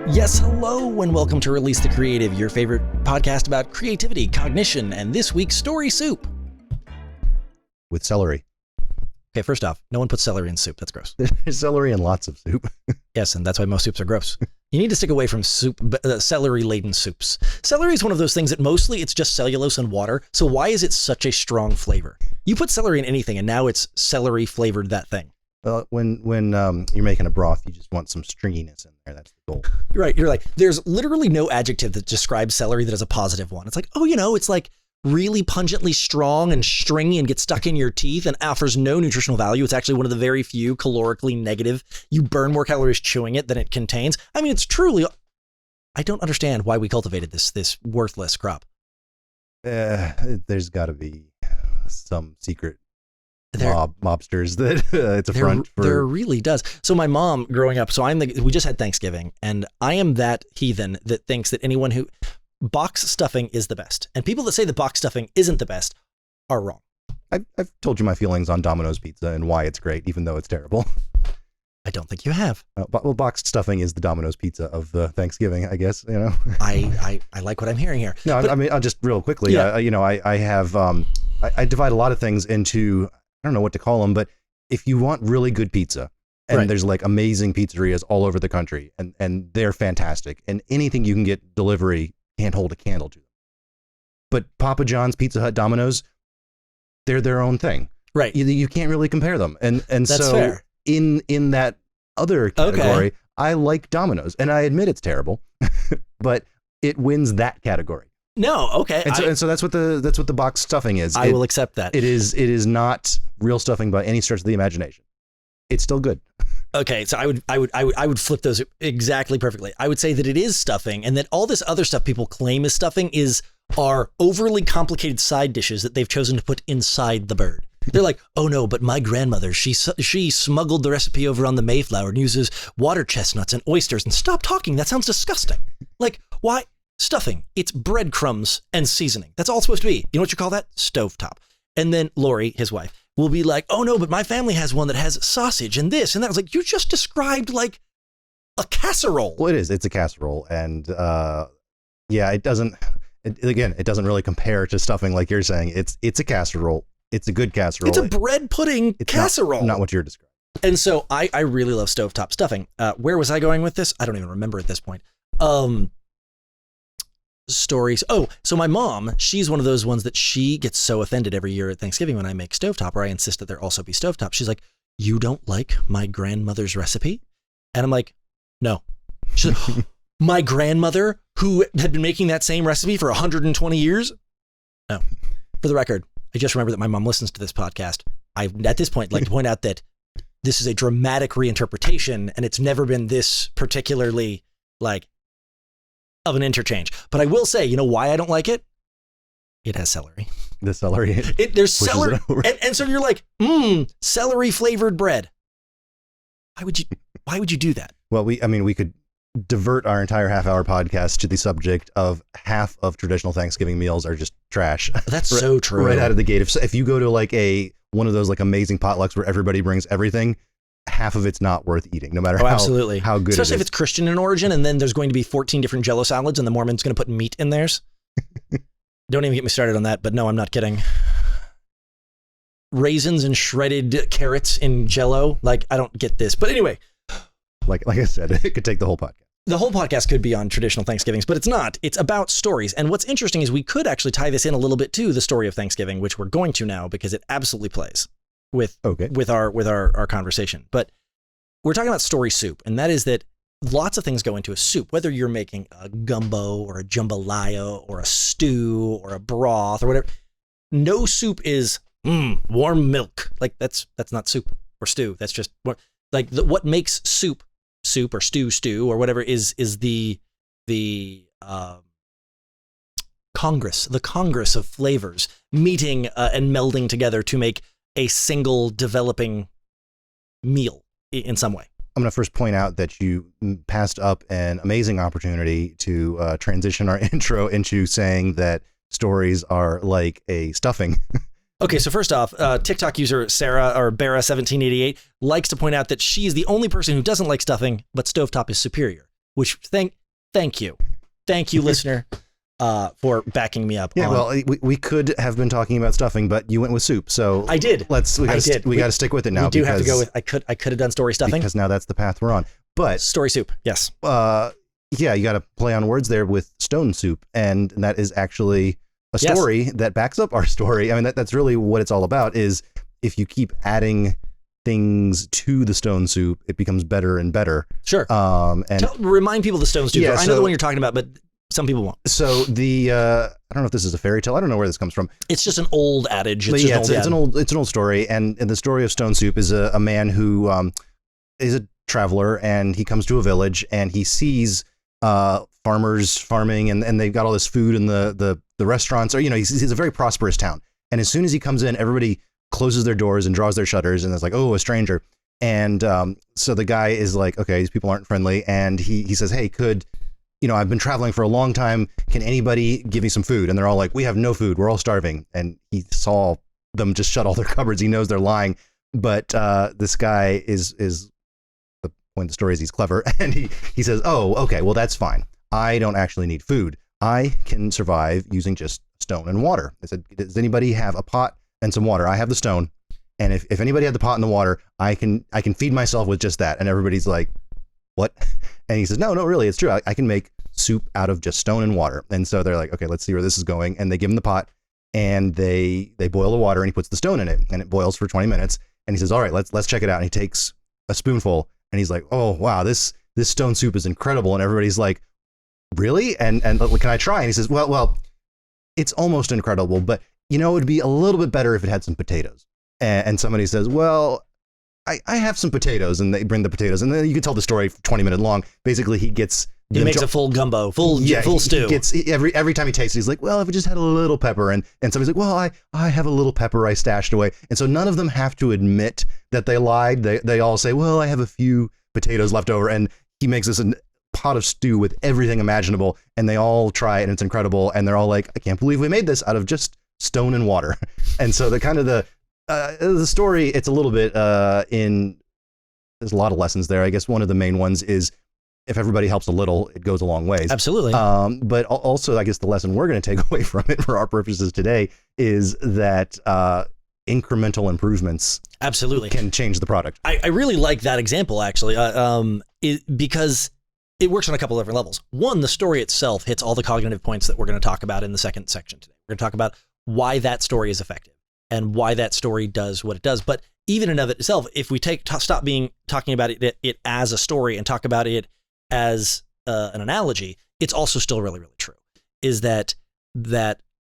Yes, hello, and welcome to Release the Creative, your favorite podcast about creativity, cognition, and this week's story soup. With celery. Okay, first off, no one puts celery in soup. That's gross. There's celery in lots of soup. Yes, and that's why most soups are gross. You need to stick away from celery-laden soups. Celery is one of those things that mostly it's just cellulose and water, so why is it such a strong flavor? You put celery in anything, and now it's celery-flavored that thing. Well, when you're making a broth, you just want some stringiness in there. That's the goal. You're right. You're like, there's literally no adjective that describes celery that is a positive one. It's like, oh, it's like really pungently strong and stringy and gets stuck in your teeth and offers no nutritional value. It's actually one of the very few calorically negative. You burn more calories chewing it than it contains. I mean, it's truly, I don't understand why we cultivated this worthless crop. There's got to be some secret mobsters that it's a front for. There really does. So my mom growing up, we just had Thanksgiving, and I am that heathen that thinks that anyone who box stuffing is the best. And people that say the box stuffing isn't the best are wrong. I've told you my feelings on Domino's pizza and why it's great, even though it's terrible. I don't think you have. Well, boxed stuffing is the Domino's pizza of Thanksgiving, I guess, I like what I'm hearing here. No, but, I mean, I'll just real quickly, yeah. I divide a lot of things into, I don't know what to call them, but if you want really good pizza, and right. There's like amazing pizzerias all over the country, and they're fantastic, and anything you can get delivery can't hold a candle to them. But Papa John's, Pizza Hut, Domino's, they're their own thing. Right. You can't really compare them. And That's so fair. In that other category, okay. I like Domino's, and I admit it's terrible, but it wins that category. No, okay. And so that's what the box stuffing is. I will accept that. It is not real stuffing by any stretch of the imagination. It's still good. Okay, so I would flip those exactly perfectly. I would say that it is stuffing, and that all this other stuff people claim is stuffing are overly complicated side dishes that they've chosen to put inside the bird. They're like, oh no, but my grandmother, she smuggled the recipe over on the Mayflower and uses water chestnuts and oysters. And stop talking, that sounds disgusting. Like, why? Stuffing, it's breadcrumbs and seasoning. That's all it's supposed to be. You know what you call that? Stovetop. And then Lori, his wife, will be like, oh no, but my family has one that has sausage and this and that. I was like, you just described like a casserole. Well, it is. It's a casserole. And it doesn't really compare to stuffing like you're saying. It's a casserole. It's a good casserole. It's a bread pudding casserole. Not what you're describing. And so I really love stovetop stuffing. Where was I going with this? I don't even remember at this point. Stories. Oh, so my mom, she's one of those ones that she gets so offended every year at Thanksgiving when I make stovetop, or I insist that there also be stovetop. She's like, you don't like my grandmother's recipe? And I'm like, no. She's like, my grandmother who had been making that same recipe for 120 years? No. For the record, I just remember that my mom listens to this podcast. I, at this point, like to point out that this is a dramatic reinterpretation, and it's never been this particularly like of an interchange. But I will say, you know why I don't like it? It has celery. The celery. There's celery. And so you're like, celery flavored bread. Why would you do that? Well, we could divert our entire half-hour podcast to the subject of half of traditional Thanksgiving meals are just trash. That's so true. Right out of the gate. If you go to like one of those like amazing potlucks where everybody brings everything, half of it's not worth eating, no matter how good it is. Especially if it's Christian in origin, and then there's going to be 14 different Jell-O salads, and the Mormon's going to put meat in theirs. Don't even get me started on that, but no, I'm not kidding. Raisins and shredded carrots in Jell-O, like I don't get this. But anyway, like I said, it could take the whole podcast. The whole podcast could be on traditional Thanksgivings, but it's not. It's about stories. And what's interesting is we could actually tie this in a little bit to the story of Thanksgiving, which we're going to now because it absolutely plays with our conversation. But we're talking about story soup, and that is that lots of things go into a soup, whether you're making a gumbo or a jambalaya or a stew or a broth or whatever. No soup is warm milk. Like that's not soup or stew. That's just what makes soup or stew or whatever is the congress of flavors meeting and melding together to make a single developing meal in some way. I'm going to first point out that you passed up an amazing opportunity to transition our intro into saying that stories are like a stuffing. Okay, so first off, TikTok user Sarah, or Bera1788, likes to point out that she is the only person who doesn't like stuffing, but stovetop is superior. which thank you, listener, for backing me up. Yeah, well, we could have been talking about stuffing, but you went with soup, so I did. We got to stick with it now. We do have to go with. I could have done story stuffing because now that's the path we're on. But story soup, yes. Yeah, you got to play on words there with stone soup, and that is actually a story that backs up our story. I mean, that's really what it's all about. Is if you keep adding things to the stone soup, it becomes better and better. Sure. And remind people the stone soup. Yeah, I know the one you're talking about, but some people won't. So I don't know if this is a fairy tale. I don't know where this comes from. It's just an old adage. It's an old story. And the story of stone soup is a man who is a traveler, and he comes to a village and he sees farmers farming, and they've got all this food, and the restaurants are, he's a very prosperous town. And as soon as he comes in, everybody closes their doors and draws their shutters, and it's like, oh, a stranger. And so the guy is like, okay, these people aren't friendly. And he says, hey, I've been traveling for a long time. Can anybody give me some food? And they're all like, we have no food. We're all starving. And he saw them just shut all their cupboards. He knows they're lying. But this guy is the point of the story is he's clever. And he says, oh, okay, well, that's fine. I don't actually need food. I can survive using just stone and water. I said, does anybody have a pot and some water? I have the stone. And if anybody had the pot and the water, I can feed myself with just that. And everybody's like, what? And he says, no, really, it's true. I can make soup out of just stone and water. And so they're like, okay, let's see where this is going. And they give him the pot, and they boil the water, and he puts the stone in it, and it boils for 20 minutes. And he says, all right, let's check it out. And he takes a spoonful, and he's like, oh, wow, this stone soup is incredible. And everybody's like, really? And can I try? And he says, well, it's almost incredible, but it would be a little bit better if it had some potatoes. And somebody says, well, I have some potatoes, and they bring the potatoes, and then you can tell the story 20 minutes long. Basically, he makes a full gumbo, full stew. He gets every time he tastes it, he's like, well, if it just had a little pepper, and somebody's like, well, I have a little pepper I stashed away. And so none of them have to admit that they lied. They all say, well, I have a few potatoes left over, and he makes this pot of stew with everything imaginable, and they all try it, and it's incredible, and they're all like, I can't believe we made this out of just stone and water. And so the story, it's a little bit there's a lot of lessons there. I guess one of the main ones is if everybody helps a little, it goes a long ways. Absolutely. But also, I guess the lesson we're going to take away from it for our purposes today is that incremental improvements absolutely can change the product. I really like that example, actually, because it works on a couple of different levels. One, the story itself hits all the cognitive points that we're going to talk about in the second section today. We're going to talk about why that story is effective and why that story does what it does. But even in of itself, if we stop talking about it as a story and talk about it as an analogy, it's also still really, really true. Is that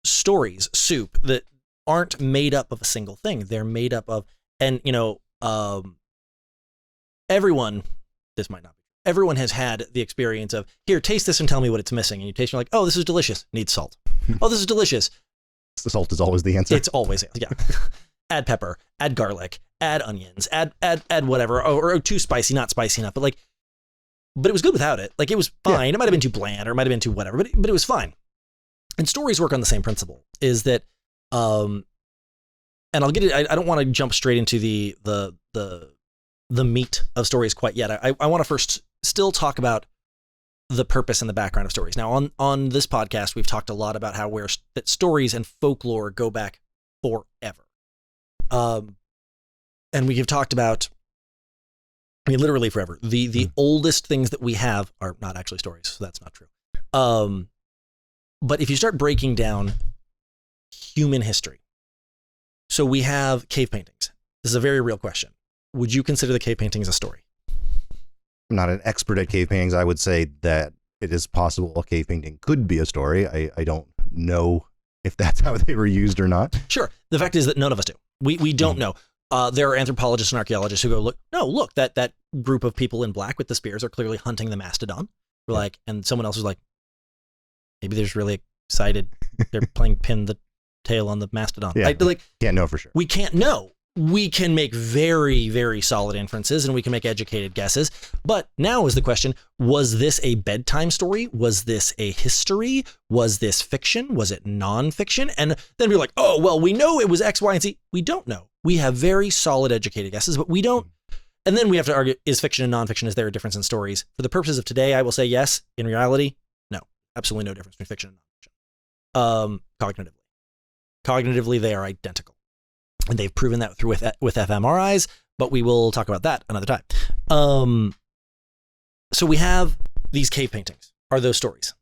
stories, soup, that aren't made up of a single thing. They're made up of, and everyone, this might not be, everyone has had the experience of, here, taste this and tell me what it's missing. And you taste, you're like, oh, this is delicious. Needs salt. Oh, this is delicious. The salt is always the answer. It's always, yeah. Add pepper, add garlic, add onions, add whatever, or too spicy, not spicy enough. But it was good without it. Like, it was fine. Yeah. It might have been too bland, or it might have been too whatever, but it was fine. And stories work on the same principle, is that, and I'll get it. I don't want to jump straight into the meat of stories quite yet. I want to first still talk about the purpose and the background of stories. Now, on this podcast, we've talked a lot about how that stories and folklore go back forever. And we have talked about, literally forever. The oldest things that we have are not actually stories, so that's not true. But if you start breaking down human history, so we have cave paintings. This is a very real question. Would you consider the cave paintings a story? I'm not an expert at cave paintings. I would say that it is possible a cave painting could be a story. I don't know if that's how they were used or not. Sure. The fact is that none of us do. We don't know. There are anthropologists and archaeologists who go, look, that group of people in black with the spears are clearly hunting the mastodon. We're like, and someone else is like, maybe they're just really excited. They're playing pin the tail on the mastodon. Yeah. Can't know for sure. We can't know. We can make very, very solid inferences, and we can make educated guesses. But now is the question, was this a bedtime story? Was this a history? Was this fiction? Was it nonfiction? And then we're like, oh, well, we know it was X, Y, and Z. We don't know. We have very solid educated guesses, but we don't. And then we have to argue, is fiction and nonfiction, is there a difference in stories? For the purposes of today, I will say yes. In reality, no, absolutely no difference between fiction and nonfiction. Cognitively, they are identical. And they've proven that with fMRIs, but we will talk about that another time. So we have these cave paintings. Are those stories?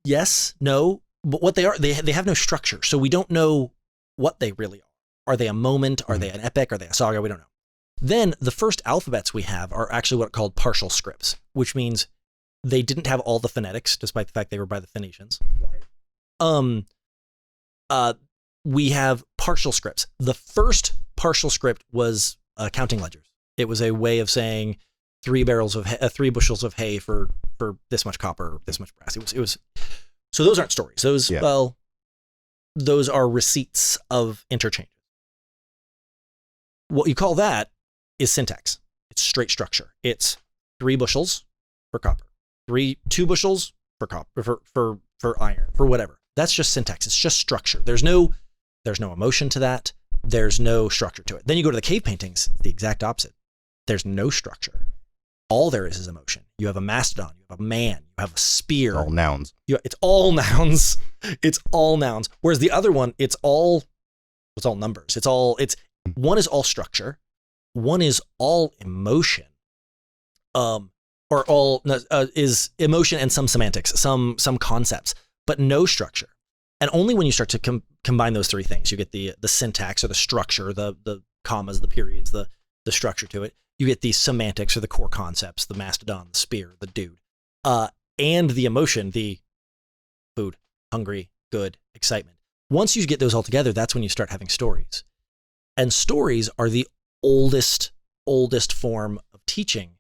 Yes, no, but what they are, they have no structure. So we don't know what they really are. Are they a moment? Are they an epic? Are they a saga? We don't know. Then the first alphabets we have are actually what are called partial scripts, which means they didn't have all the phonetics, despite the fact they were by the Phoenicians. We have partial scripts. The first partial script was counting ledgers. It was a way of saying 3 bushels of hay for this much copper, this much brass. It was. So those aren't stories. Those are receipts of interchange. What you call that is syntax. It's straight structure. It's 3 bushels for copper, 2 bushels for copper, for iron, for whatever. That's just syntax. It's just structure. There's no emotion to that. There's no structure to it. Then you go to the cave paintings, the exact opposite. There's no structure. All there is emotion. You have a mastodon, you have a man, you have a spear. All nouns. It's all nouns. It's all nouns. Whereas the other one, it's all numbers. One is all structure. One is all emotion. Is emotion and some semantics, some concepts, but no structure. And only when you start to combine those 3 things, you get the syntax or the structure, the commas, the periods, the structure to it. You get the semantics or the core concepts, the mastodon, the spear, the dude, and the emotion, the food, hungry, good, excitement. Once you get those all together, that's when you start having stories. And stories are the oldest form of teaching,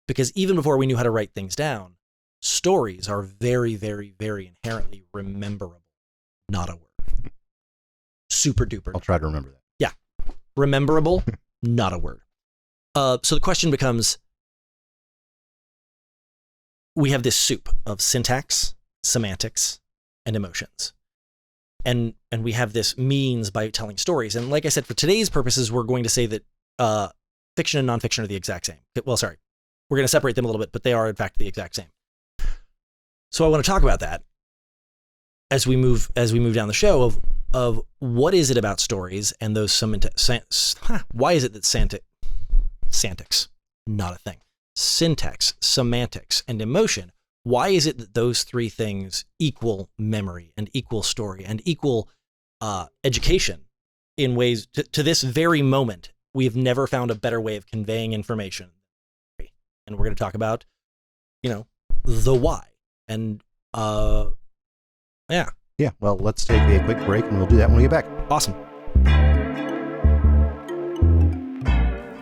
because even before we knew how to write things down, stories are very, very, very inherently rememberable. Not a word. Super duper. I'll try to remember that. Yeah. Rememberable, not a word. So the question becomes, we have this soup of syntax, semantics, and emotions. And we have this means by telling stories. And like I said, for today's purposes, we're going to say that fiction and nonfiction are the exact same. Well, sorry, we're going to separate them a little bit, but they are in fact the exact same. So I want to talk about that as we move down the show of what is it about stories and those why is it that syntax, not a thing, syntax, semantics, and emotion, why is it that those 3 things equal memory and equal story and equal education in ways to this very moment? We have never found a better way of conveying information. And we're going to talk about, the why. And yeah. Yeah, well, let's take a quick break and we'll do that when we get back. Awesome.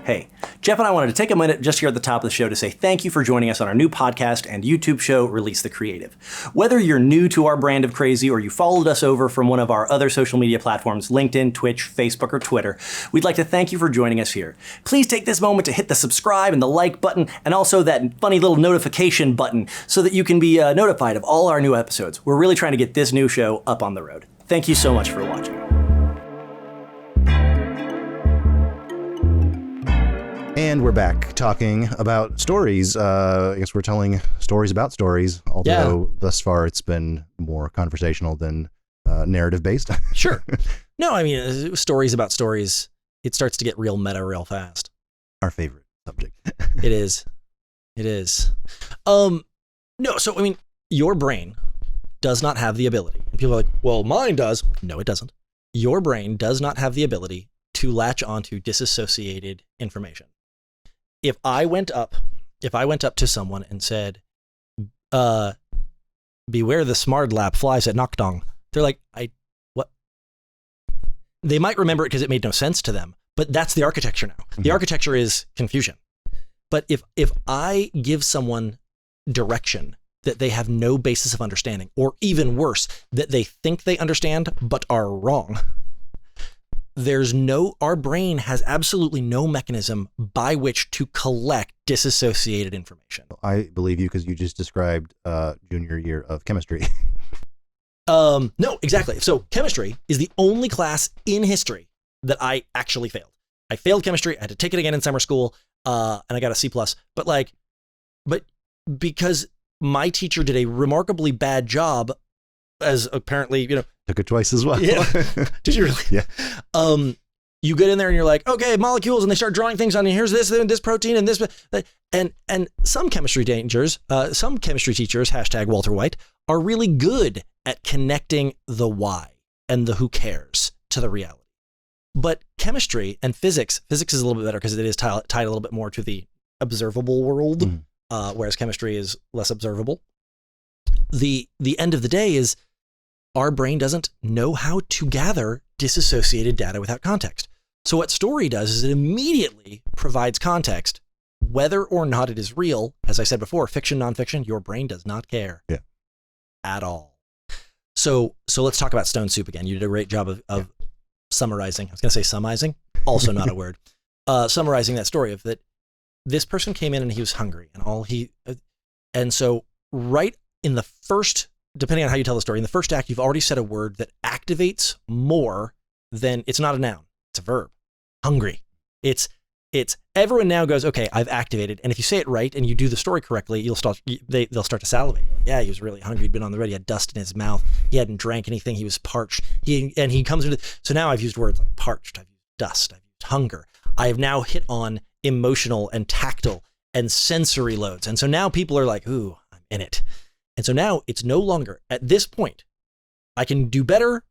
Hey, Jeff and I wanted to take a minute just here at the top of the show to say thank you for joining us on our new podcast and YouTube show, Release the Creative. Whether you're new to our brand of crazy or you followed us over from one of our other social media platforms, LinkedIn, Twitch, Facebook, or Twitter, we'd like to thank you for joining us here. Please take this moment to hit the subscribe and the like button and also that funny little notification button so that you can be notified of all our new episodes. We're really trying to get this new show up on the road. Thank you so much for watching. And we're back talking about stories. I guess we're telling stories about stories, although thus far it's been more conversational than narrative based. Sure. No, I mean, stories about stories, it starts to get real meta real fast. Our favorite subject. It is. No, so I mean, your brain does not have the ability. And people are like, well, mine does. No, it doesn't. Your brain does not have the ability to latch onto disassociated information. If I went up to someone and said, beware the smardlap flies at Noctong, they're like, what? They might remember it because it made no sense to them, but that's the architecture now. The architecture is confusion. But if I give someone direction that they have no basis of understanding, or even worse, that they think they understand but are wrong, our brain has absolutely no mechanism by which to collect disassociated information. I believe you because you just described junior year of chemistry. No, exactly. So chemistry is the only class in history that I actually failed. I failed chemistry. I had to take it again in summer school, and I got a C+. But because my teacher did a remarkably bad job, as apparently, took it twice as well. Yeah. Did you really? Yeah. You get in there and you're like, okay, molecules, and they start drawing things on you. Here's this protein and this, and some chemistry teachers, hashtag Walter White, are really good at connecting the why and the who cares to the reality. But chemistry and physics is a little bit better because it is tied a little bit more to the observable world, whereas chemistry is less observable. The end of the day is our brain doesn't know how to gather disassociated data without context. So what story does is it immediately provides context, whether or not it is real. As I said before, fiction, nonfiction, your brain does not care at all. So let's talk about Stone Soup again. You did a great job of summarizing. I was going to say summarizing, also not a word. Summarizing that story of that this person came in and he was hungry and so right in the first, depending on how you tell the story, in the first act, you've already said a word that activates more than, it's not a noun, it's a verb. Hungry. It's everyone now goes, okay, I've activated. And if you say it right and you do the story correctly, they'll start to salivate. Yeah, he was really hungry. He'd been on the road. He had dust in his mouth. He hadn't drank anything. He was parched. He comes into, so now I've used words like parched. I've used dust. I've used hunger. I have now hit on emotional and tactile and sensory loads. And so now people are like, ooh, I'm in it. And so now it's no longer, at this point, I can do better,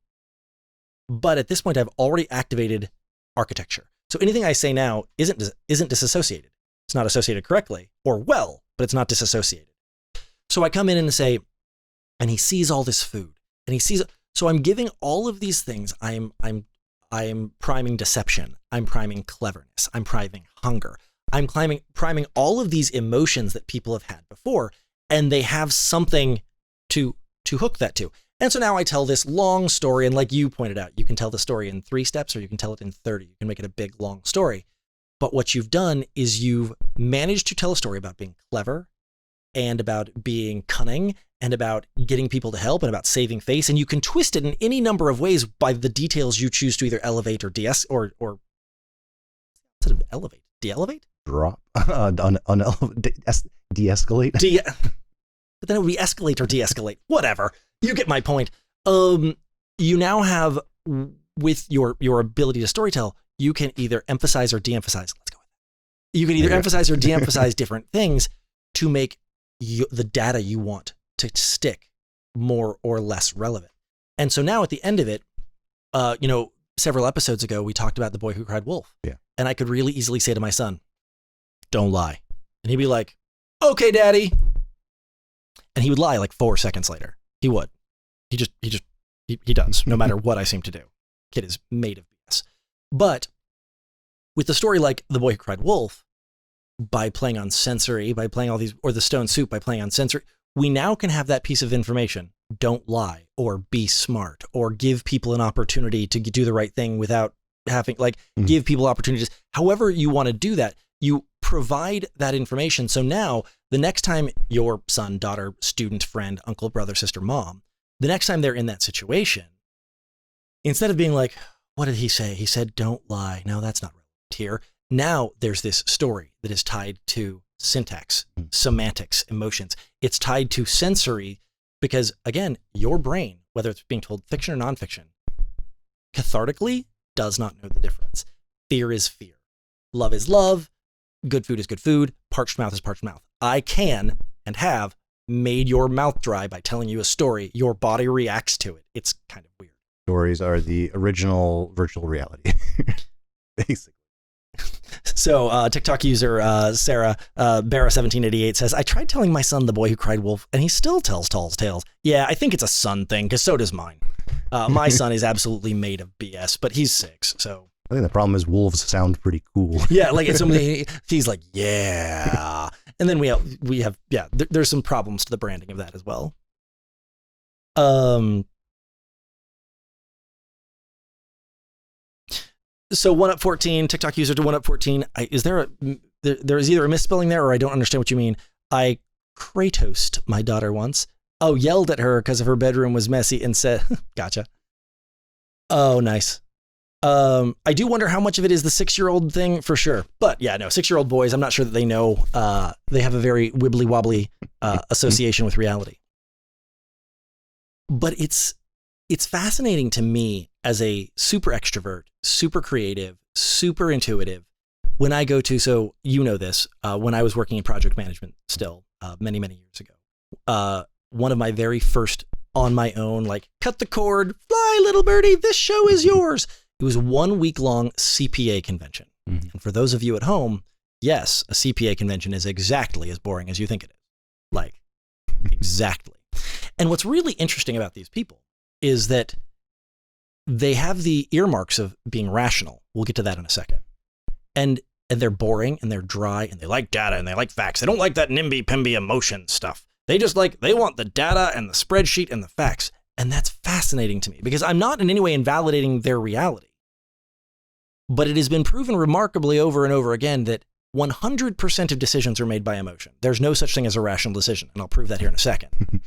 but at this point I've already activated architecture. So anything I say now isn't disassociated. It's not associated correctly or well, but it's not disassociated. So I come in and say, and he sees all this food and so I'm giving all of these things. I'm priming deception. I'm priming cleverness. I'm priming hunger. I'm priming all of these emotions that people have had before, and they have something to hook that to. And so now I tell this long story, and like you pointed out, you can tell the story in 3 steps or you can tell it in 30. You can make it a big, long story. But what you've done is you've managed to tell a story about being clever and about being cunning and about getting people to help and about saving face. And you can twist it in any number of ways by the details you choose to either elevate or de-escalate. Drop, de-escalate. But then it would be escalate or de-escalate, whatever. You get my point. You now have, with your ability to storytell, you can either emphasize or de-emphasize. Let's go with that. You can either emphasize or de-emphasize different things to make the data you want to stick more or less relevant. And so now at the end of it, several episodes ago, we talked about The Boy Who Cried Wolf. Yeah. And I could really easily say to my son, don't lie. And he'd be like, okay, daddy. And he would lie like 4 seconds later. He would. He does, no matter what I seem to do. Kid is made of BS. But with the story like The Boy Who Cried Wolf, by playing on sensory, by playing all these, or The Stone Soup, by playing on sensory, we now can have that piece of information. Don't lie, or be smart, or give people an opportunity to do the right thing without having, give people opportunities. However you want to do that, you provide that information. So now the next time your son, daughter, student, friend, uncle, brother, sister, mom, the next time they're in that situation, instead of being like, what did he say? He said, don't lie. No, that's not relevant here. Now there's this story that is tied to syntax, semantics, emotions. It's tied to sensory because, again, your brain, whether it's being told fiction or nonfiction, cathartically does not know the difference. Fear is fear. Love is love. Good food is good food. Parched mouth is parched mouth. I can and have made your mouth dry by telling you a story. Your body reacts to it. It's kind of weird. Stories are the original virtual reality, basically. So TikTok user Sarah Barra1788 says, I tried telling my son The Boy Who Cried Wolf, and he still tells tall tales. Yeah, I think it's a son thing, because so does mine. My son is absolutely made of BS, but he's 6, so. I think the problem is wolves sound pretty cool. Yeah, like it's somebody, he's like, yeah. And then we have there's some problems to the branding of that as well. So 1up14, TikTok user to 1up14. Is there is either a misspelling there or I don't understand what you mean. I Kratosed my daughter once. Oh, yelled at her because her bedroom was messy and said, gotcha. Oh, nice. I do wonder how much of it is the 6-year-old thing for sure. But yeah, no, 6-year-old boys, I'm not sure that they know. They have a very wibbly wobbly association with reality. But it's fascinating to me as a super extrovert, super creative, super intuitive. When I go to, so you know this, when I was working in project management still many, many years ago, one of my very first on my own, like, cut the cord, fly little birdie, this show is yours. It was 1 week long CPA convention. Mm-hmm. And for those of you at home, yes, a CPA convention is exactly as boring as you think it is. Like, exactly. And what's really interesting about these people is that they have the earmarks of being rational. We'll get to that in a second. And they're boring and they're dry and they like data and they like facts. They don't like that NIMBY-PIMBY emotion stuff. They want the data and the spreadsheet and the facts. And that's fascinating to me because I'm not in any way invalidating their reality. But it has been proven remarkably over and over again that 100% of decisions are made by emotion. There's no such thing as a rational decision. And I'll prove that here in a second.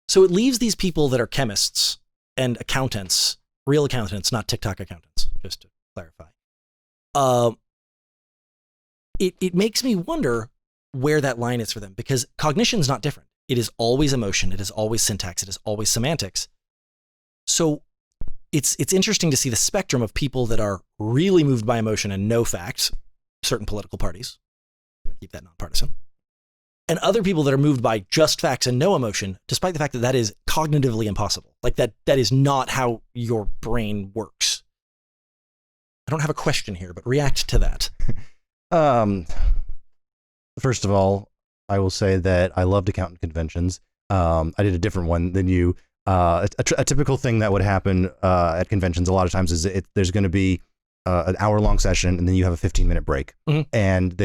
So it leaves these people that are chemists and accountants, real accountants, not TikTok accountants, just to clarify. It makes me wonder where that line is for them because cognition is not different. It is always emotion. It is always syntax. It is always semantics. So it's interesting to see the spectrum of people that are really moved by emotion and no facts, certain political parties, keep that nonpartisan, and other people that are moved by just facts and no emotion, despite the fact that that is cognitively impossible. Like that is not how your brain works. I don't have a question here, but react to that. First of all, I will say that I loved accountant conventions. I did a different one than you. A typical thing that would happen at conventions a lot of times is there's going to be an hour-long session, and then you have a 15-minute break. Mm-hmm. And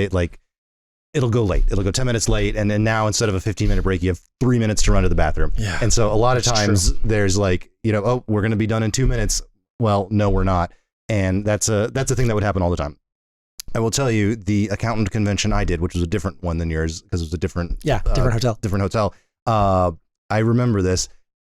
it'll go late. It'll go 10 minutes late, and then now instead of a 15-minute break, you have 3 minutes to run to the bathroom. Yeah, and so a lot of times there's like, oh, we're going to be done in 2 minutes. Well, no, we're not. And that's a thing that would happen all the time. I will tell you, the accountant convention I did, which was a different one than yours, because it was a different hotel. I remember this.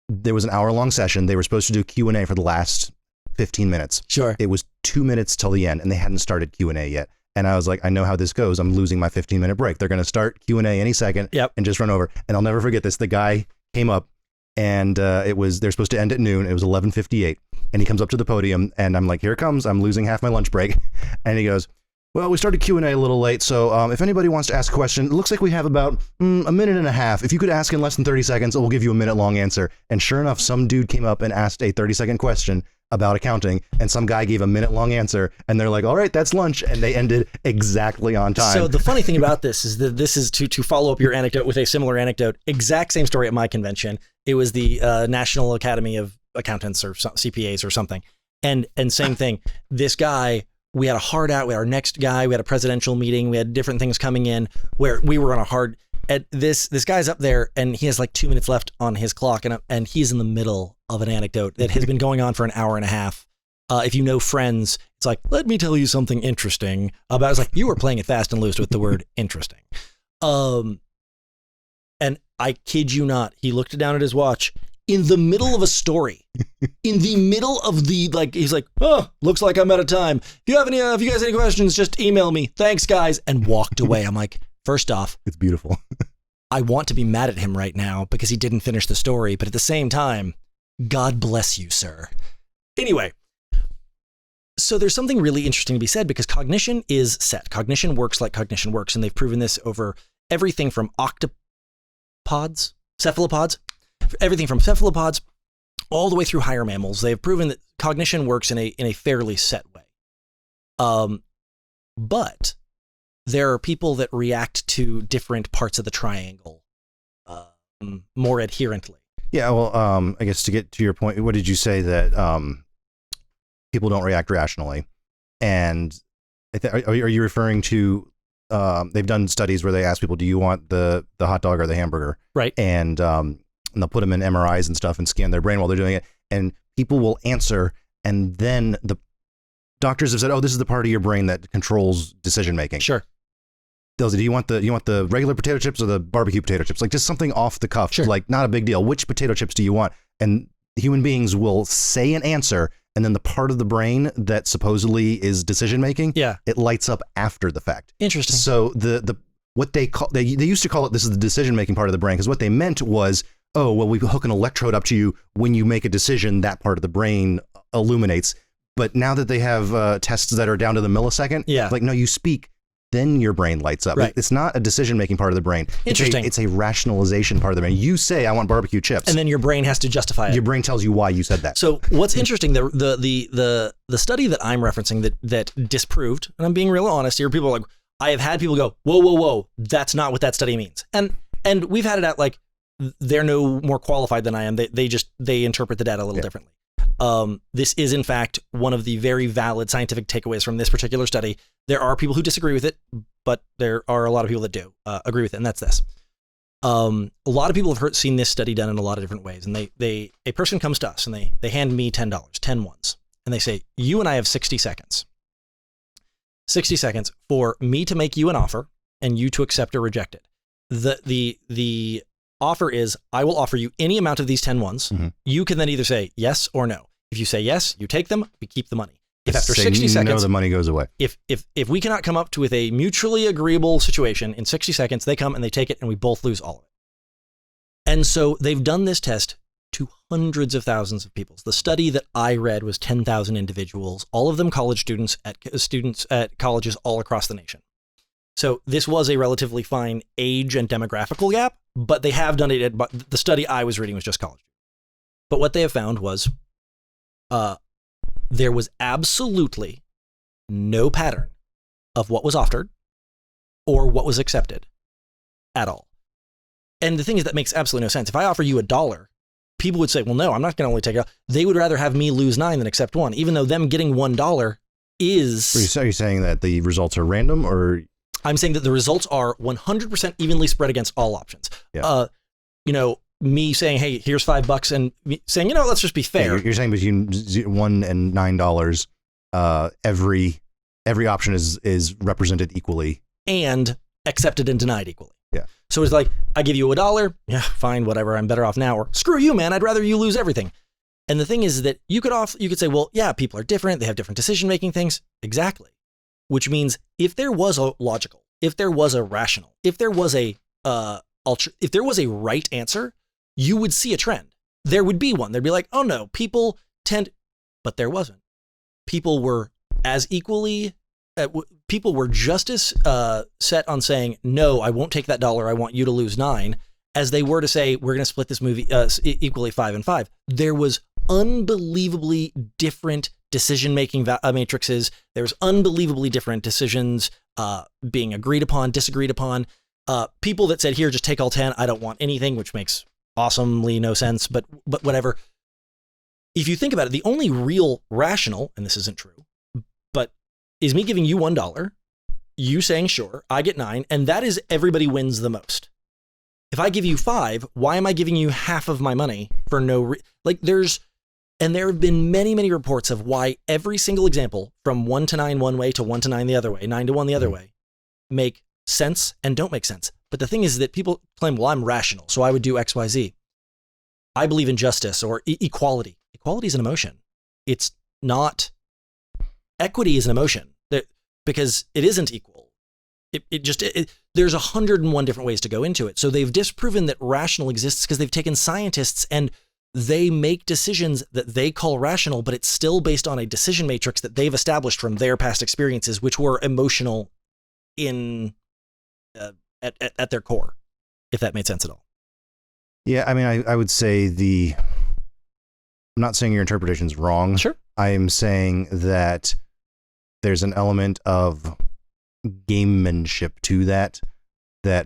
There was an hour-long session. They were supposed to do Q&A for the last 15 minutes. Sure. It was 2 minutes till the end, and they hadn't started Q&A yet. And I was like, I know how this goes. I'm losing my 15-minute break. They're going to start Q&A any second and just run over. And I'll never forget this. The guy came up, and they're supposed to end at noon. It was 11:58, and he comes up to the podium, and I'm like, here it comes. I'm losing half my lunch break. And he goes, well, we started Q&A a little late, so if anybody wants to ask a question, it looks like we have about a minute and a half. If you could ask in less than 30 seconds, we'll give you a minute-long answer. And sure enough, some dude came up and asked a 30-second question about accounting, and some guy gave a minute-long answer, and they're like, all right, that's lunch, and they ended exactly on time. So the funny thing about this is that this is to follow up your anecdote with a similar anecdote, exact same story at my convention. It was the National Academy of Accountants or CPAs or something, and same thing. This guy... We had a hard out with our next guy. We had a presidential meeting. We had different things coming in where we were on a hard. This guy's up there and he has like 2 minutes left on his clock, and he's in the middle of an anecdote that has been going on for an hour and a half. If you know Friends, it's like, let me tell you something interesting about. It's like you were playing it fast and loose with the word interesting. And I kid you not, he looked down at his watch. In the middle of a story, in the middle of he's like, oh, looks like I'm out of time. If you guys have any questions, just email me. Thanks, guys. And walked away. I'm like, first off, it's beautiful. I want to be mad at him right now because he didn't finish the story. But at the same time, God bless you, sir. Anyway, so there's something really interesting to be said because cognition is set. Cognition works like cognition works. And they've proven this over everything from cephalopods, everything from cephalopods all the way through higher mammals. They've proven that cognition works in a fairly set way. But there are people that react to different parts of the triangle more adherently. Yeah, well, I guess to get to your point, what did you say that people don't react rationally? And are you referring to they've done studies where they ask people, do you want the hot dog or the hamburger? Right. And they'll put them in MRIs and stuff and scan their brain while they're doing it. And people will answer. And then the doctors have said, oh, this is the part of your brain that controls decision making. Sure. They'll say, do you want the regular potato chips or the barbecue potato chips? Like just something off the cuff. Sure. Like not a big deal. Which potato chips do you want? And human beings will say an answer and then the part of the brain that supposedly is decision making, it lights up after the fact. Interesting. So what they used to call it, this is the decision making part of the brain, because what they meant was, oh, well, we hook an electrode up to you when you make a decision, that part of the brain illuminates. But now that they have tests that are down to the millisecond, like, no, you speak, then your brain lights up. Right. It's not a decision-making part of the brain. Interesting. It's a rationalization part of the brain. You say, I want barbecue chips. And then your brain has to justify it. Your brain tells you why you said that. So what's interesting, the study that I'm referencing that disproved, and I'm being real honest here, people are like, I have had people go, whoa, that's not what that study means. And we've had it out like, they're no more qualified than I am. They interpret the data a little differently. This is in fact one of the very valid scientific takeaways from this particular study. There are people who disagree with it, but there are a lot of people that do agree with it, and that's this. A lot of people have seen this study done in a lot of different ways, and a person comes to us and they hand me $10, 10 ones, and they say, you and I have 60 seconds. 60 seconds for me to make you an offer and you to accept or reject it. The offer is, I will offer you any amount of these 10 ones. Mm-hmm. You can then either say yes or no. If you say yes, you take them, we keep the money. If after 60 seconds, the money goes away. If we cannot come up with a mutually agreeable situation in 60 seconds, they come and they take it and we both lose all of it. And so they've done this test to hundreds of thousands of people. The study that I read was 10,000 individuals, all of them college students at colleges all across the nation. So this was a relatively fine age and demographical gap, but they have done it. But the study I was reading was just college. But what they have found was there was absolutely no pattern of what was offered or what was accepted at all. And the thing is, that makes absolutely no sense. If I offer you $1, people would say, well, no, I'm not going to only take it. They would rather have me lose 9 than accept 1, even though them getting $1 is... Are you saying that the results are random, or... I'm saying that the results are 100% evenly spread against all options. Yeah. Me saying, hey, here's $5 and me saying, let's just be fair. Yeah, you're saying between $1 and $9, every option is represented equally. And accepted and denied equally. Yeah. So it's like, I give you $1. Yeah, fine, whatever. I'm better off now. Or screw you, man. I'd rather you lose everything. And the thing is that you could say, well, yeah, people are different. They have different decision-making things. Exactly. Which means if there was a logical, if there was a rational, if there was a right answer, you would see a trend. There would be one. There'd be like, oh no, people tend, but there wasn't. People were as equally, people were just as set on saying, no, I won't take that $1. I want you to lose 9, as they were to say, we're going to split this movie equally 5 and 5. There was unbelievably different decision-making matrices. There's unbelievably different decisions being agreed upon, disagreed upon. People that said, here, just take all 10. I don't want anything, which makes awesomely no sense, but whatever. If you think about it, the only real rational, and this isn't true, but is me giving you $1, you saying sure, I get 9, and that is everybody wins the most. If I give you 5, why am I giving you half of my money for no and there have been many, many reports of why every single example from 1 to 9 one way to 1 to 9 the other way, 9 to 1 the other way, make sense and don't make sense. But the thing is that people claim, well, I'm rational, so I would do X, Y, Z. I believe in justice or equality. Equality is an emotion. It's not. Equity is an emotion because it isn't equal. There's 101 different ways to go into it. So they've disproven that rational exists because they've taken scientists and they make decisions that they call rational, but it's still based on a decision matrix that they've established from their past experiences, which were emotional at their core, if that made sense at all. Yeah, I mean, I would say I'm not saying your interpretation's wrong. Sure. I am saying that there's an element of gamemanship to that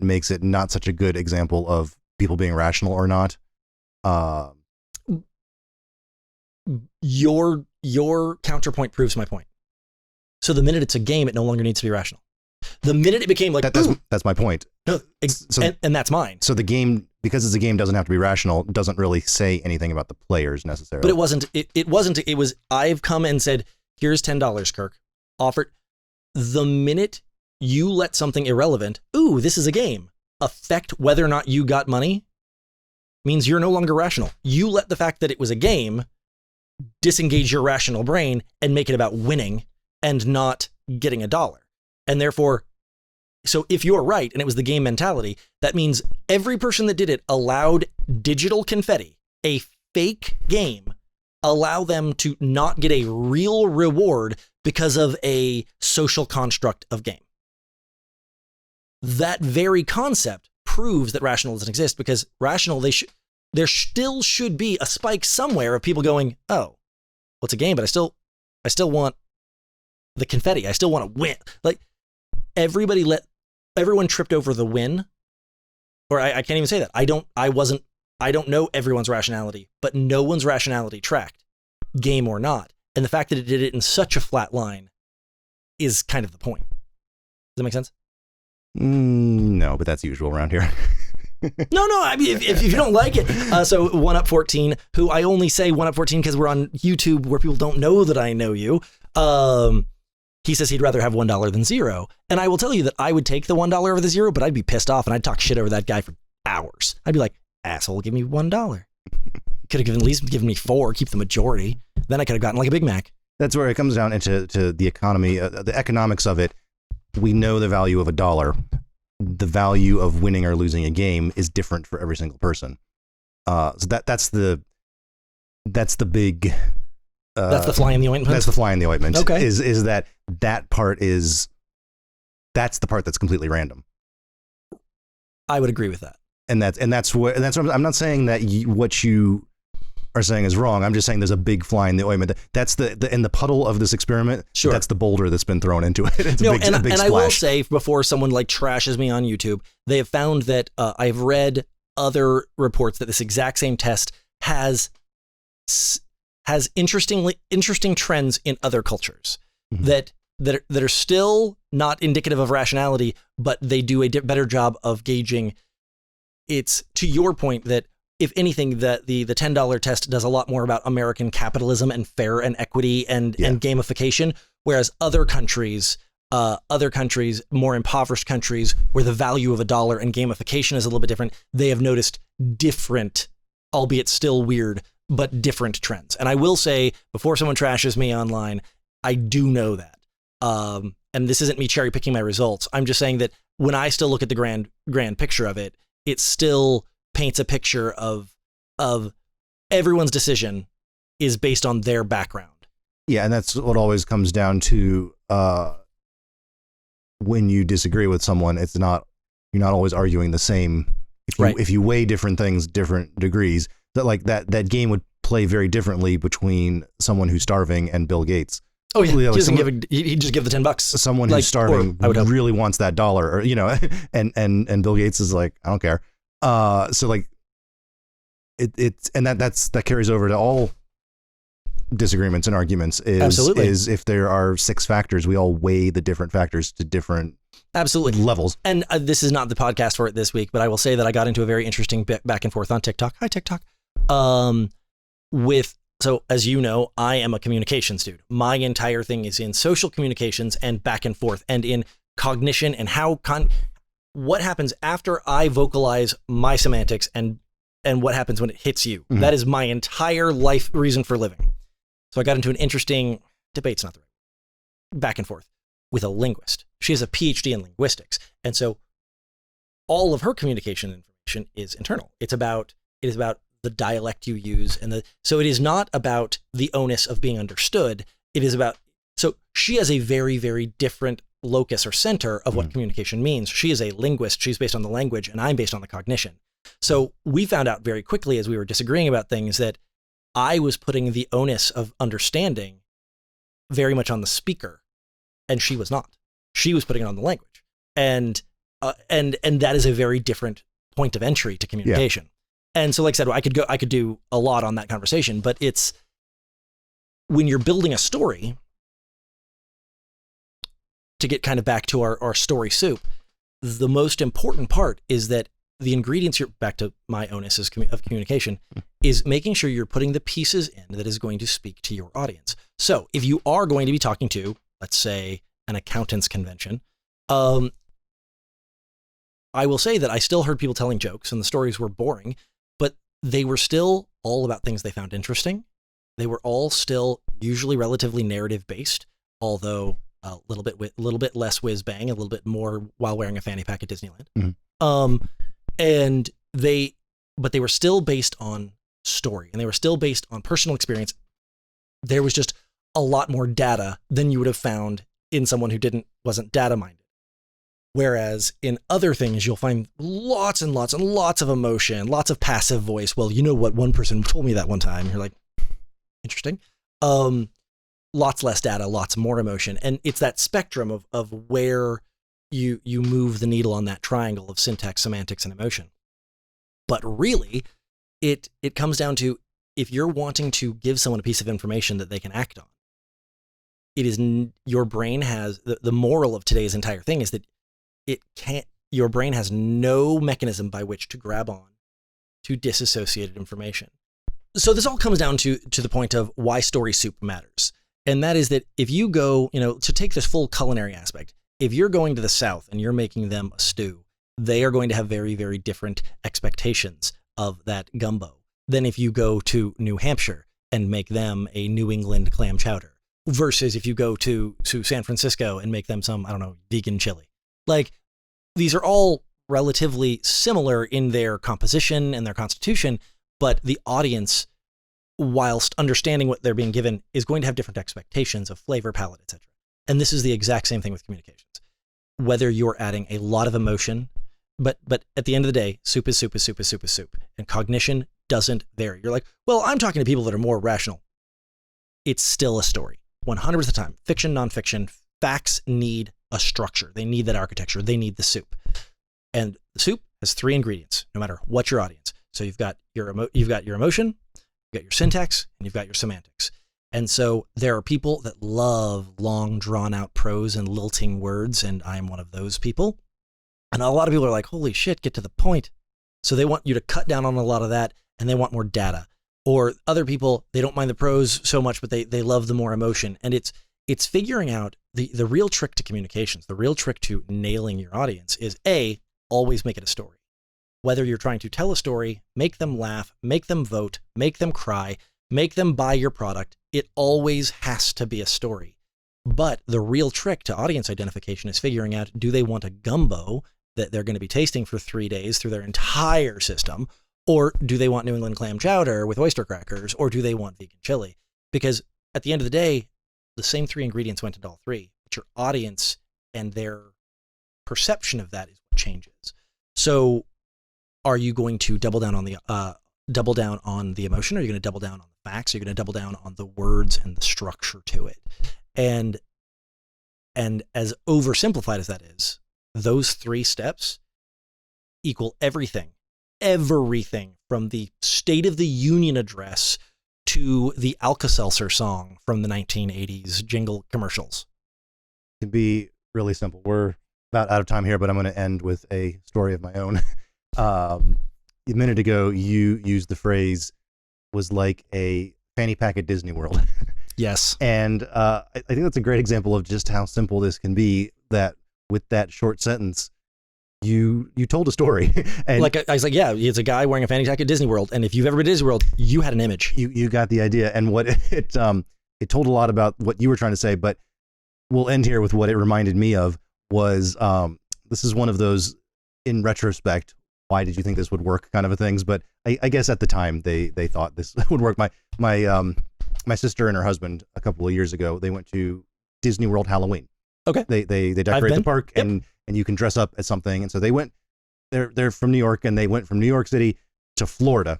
makes it not such a good example of people being rational or not. Your counterpoint proves my point. So the minute it's a game, it no longer needs to be rational. The minute it became like that's my point. No, and that's mine. So the game, because it's a game, doesn't have to be rational. Doesn't really say anything about the players necessarily. But it wasn't. It wasn't. It was. I've come and said, "Here's $10, Kirk. Offered." The minute you let something irrelevant, ooh, this is a game, affect whether or not you got money, means you're no longer rational. You let the fact that it was a game disengage your rational brain and make it about winning and not getting a dollar. And therefore, so if you're right and it was the game mentality, that means every person that did it allowed digital confetti, a fake game, allow them to not get a real reward because of a social construct of game. That very concept proves that rational doesn't exist, because rational, there still should be a spike somewhere of people going, oh, well, it's a game, but I still want the confetti. I still want to win. Like, everyone tripped over the win, or I can't even say that. I don't know everyone's rationality, but no one's rationality tracked, game or not. And the fact that it did it in such a flat line is kind of the point. Does that make sense? No, but that's usual around here. No, I mean, if you don't like it. So 1UP14, who I only say 1UP14 because we're on YouTube where people don't know that I know you. He says he'd rather have $1 than zero. And I will tell you that I would take the $1 over the zero, but I'd be pissed off and I'd talk shit over that guy for hours. I'd be like, asshole, give me $1. Could have at least given me 4, keep the majority. Then I could have gotten like a Big Mac. That's where it comes down into the economy, the economics of it. We know the value of $1. The value of winning or losing a game is different for every single person. So that's the big. That's the fly in the ointment. That's the fly in the ointment. Okay. Is that part that's the part that's completely random. I would agree with that. And that's what I'm not saying that what you are saying is wrong. I'm just saying there's a big fly in the ointment. That's in the puddle of this experiment. Sure. That's the boulder that's been thrown into it. It's a big splash. I will say, before someone like trashes me on YouTube, they have found that I've read other reports that this exact same test has interesting trends in other cultures that are still not indicative of rationality, but they do a better job of gauging. It's to your point that, if anything, that the $10 test does a lot more about American capitalism and fair and equity and gamification, whereas other countries, more impoverished countries, where the value of $1 and gamification is a little bit different, they have noticed different, albeit still weird, but different trends. And I will say, before someone trashes me online, I do know that. And this isn't me cherry picking my results. I'm just saying that when I still look at the grand picture of it, it still paints a picture of everyone's decision is based on their background. Yeah, and that's what always comes down to when you disagree with someone. You're not always arguing the same. If you weigh different things, different degrees, that game would play very differently between someone who's starving and Bill Gates. Oh yeah, he'd just give the $10. Someone who's starving really wants that dollar, or and Bill Gates is like, I don't care. So like that carries over to all disagreements and arguments. Is if there are 6 factors, we all weigh the different factors to different levels. And this is not the podcast for it this week, but I will say that I got into a very interesting back and forth on TikTok. Hi TikTok. So as you know, I am a communications dude. My entire thing is in social communications and back and forth, and in cognition and what happens after I vocalize my semantics and what happens when it hits you. Mm-hmm. That is my entire life reason for living. So I got into an interesting debate's not the right back and forth with a linguist. She has a PhD in linguistics. And so all of her communication information is internal. It is about the dialect you use, so it is not about the onus of being understood. It is about, so she has a very, very different locus or center of what communication means. She is a linguist. She's based on the language, and I'm based on the cognition. So we found out very quickly as we were disagreeing about things that I was putting the onus of understanding very much on the speaker, and she was not. She was putting it on the language, and that is a very different point of entry to communication. Yeah. And so, like I said, I could do a lot on that conversation, but it's when you're building a story, to get kind of back to our story soup, the most important part is that the ingredients, back to my onus of communication, is making sure you're putting the pieces in that is going to speak to your audience. So if you are going to be talking to, let's say, an accountant's convention, I will say that I still heard people telling jokes and the stories were boring, but they were still all about things they found interesting. They were all still usually relatively narrative based, although a little bit less whiz bang, a little bit more while wearing a fanny pack at Disneyland. Mm-hmm. But they were still based on story, and they were still based on personal experience. There was just a lot more data than you would have found in someone who wasn't data minded. Whereas in other things, you'll find lots and lots and lots of emotion, lots of passive voice. Well, you know what? One person told me that one time. You're like, interesting. Lots less data, lots more emotion. And it's that spectrum of where you move the needle on that triangle of syntax, semantics, and emotion. But really, it comes down to, if you're wanting to give someone a piece of information that they can act on, your brain has, the moral of today's entire thing is that your brain has no mechanism by which to grab on to disassociated information. So this all comes down to the point of why story soup matters. And that is that if you go, to take this full culinary aspect, if you're going to the South and you're making them a stew, they are going to have very, very different expectations of that gumbo than if you go to New Hampshire and make them a New England clam chowder, versus if you go to San Francisco and make them some, I don't know, vegan chili. Like, these are all relatively similar in their composition and their constitution, but the audience, whilst understanding what they're being given, is going to have different expectations of flavor, palette, etc. And this is the exact same thing with communications. Whether you're adding a lot of emotion, but at the end of the day, soup is soup is soup is soup is soup. And cognition doesn't vary. You're like, well, I'm talking to people that are more rational. It's still a story. 100% of the time, fiction, nonfiction, facts need a structure. They need that architecture. They need the soup. And the soup has 3 ingredients, no matter what your audience. So you've got your emotion, you've got your syntax, and you've got your semantics. And so there are people that love long, drawn-out prose and lilting words, and I am one of those people. And a lot of people are like, holy shit, get to the point. So they want you to cut down on a lot of that, and they want more data. Or other people, they don't mind the prose so much, but they love the more emotion. And it's figuring out the real trick to communications, the real trick to nailing your audience is always make it a story. Whether you're trying to tell a story, make them laugh, make them vote, make them cry, make them buy your product, it always has to be a story. But the real trick to audience identification is figuring out, do they want a gumbo that they're going to be tasting for 3 days through their entire system? Or do they want New England clam chowder with oyster crackers? Or do they want vegan chili? Because at the end of the day, the same 3 ingredients went into all 3, but your audience and their perception of that is what changes. So are you going to double down on the emotion? Or are you going to double down on the facts? Are you going to double down on the words and the structure to it? And as oversimplified as that is, those 3 steps equal everything from the State of the Union address to the Alka-Seltzer song from the 1980s jingle commercials. To be really simple, we're about out of time here, but I'm going to end with a story of my own. A minute ago, you used the phrase, was like a fanny pack at Disney World. Yes. And I think that's a great example of just how simple this can be, that with that short sentence, you told a story. And like I was like, yeah, it's a guy wearing a fanny pack at Disney World. And if you've ever been to Disney World, you had an image. You got the idea. And what it told a lot about what you were trying to say, but we'll end here with what it reminded me of was, this is one of those, in retrospect, why did you think this would work kind of a things. But I guess at the time they thought this would work. My sister and her husband a couple of years ago, they went to Disney World Halloween. Okay. They decorate the park. Yep. And you can dress up as something. And so they went, they're from New York, and they went from New York City to Florida.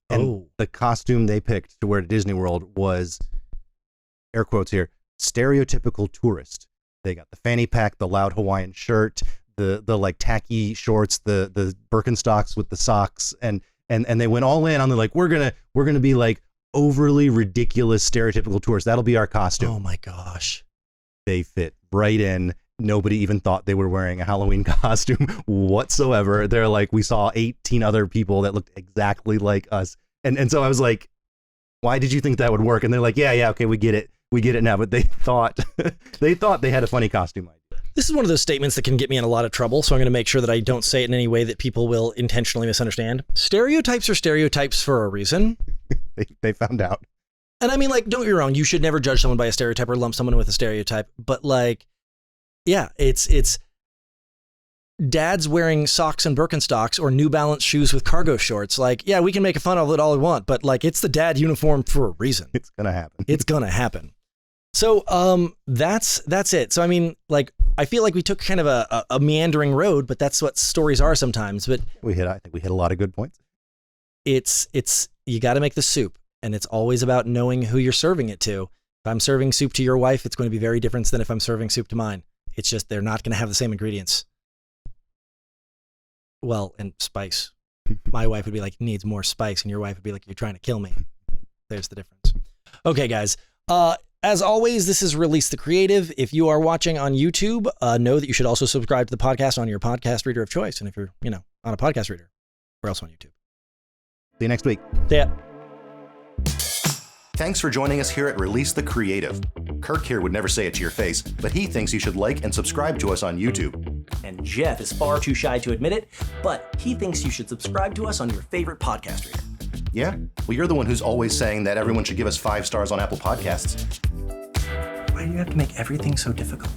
And the costume they picked to wear to Disney World was, air quotes here, stereotypical tourist. They got the fanny pack, the loud Hawaiian shirt, the like tacky shorts, the Birkenstocks with the socks, and they went all in on the, like, we're gonna be like overly ridiculous stereotypical tourists. That'll be our costume. Oh my gosh. They fit right in. Nobody even thought they were wearing a Halloween costume whatsoever. They're like, we saw 18 other people that looked exactly like us. And so I was like, why did you think that would work? And they're like, yeah, okay, we get it now. But they thought they had a funny costume idea. This is one of those statements that can get me in a lot of trouble, so I'm going to make sure that I don't say it in any way that people will intentionally misunderstand. Stereotypes are stereotypes for a reason. They found out. And I mean, like, don't get me wrong, you should never judge someone by a stereotype or lump someone with a stereotype. But like, yeah, it's dads wearing socks and Birkenstocks or New Balance shoes with cargo shorts. Like, yeah, we can make fun of it all we want, but like, it's the dad uniform for a reason. It's gonna happen. It's gonna happen. So that's it. So I mean, like, I feel like we took kind of a meandering road, but that's what stories are sometimes. But I think we hit a lot of good points. It's you got to make the soup, and it's always about knowing who you're serving it to. If I'm serving soup to your wife, it's going to be very different than if I'm serving soup to mine. It's just they're not going to have the same ingredients. Well, and spice. My wife would be like, needs more spice, and your wife would be like, you're trying to kill me. There's the difference. Okay, guys. As always, this is Release the Creative. If you are watching on YouTube, know that you should also subscribe to the podcast on your podcast reader of choice. And if you're, on a podcast reader, we're also on YouTube. See you next week. See ya. Thanks for joining us here at Release the Creative. Kirk here would never say it to your face, but he thinks you should like and subscribe to us on YouTube. And Jeff is far too shy to admit it, but he thinks you should subscribe to us on your favorite podcast reader. Yeah? Well, you're the one who's always saying that everyone should give us 5 stars on Apple Podcasts. Why do you have to make everything so difficult?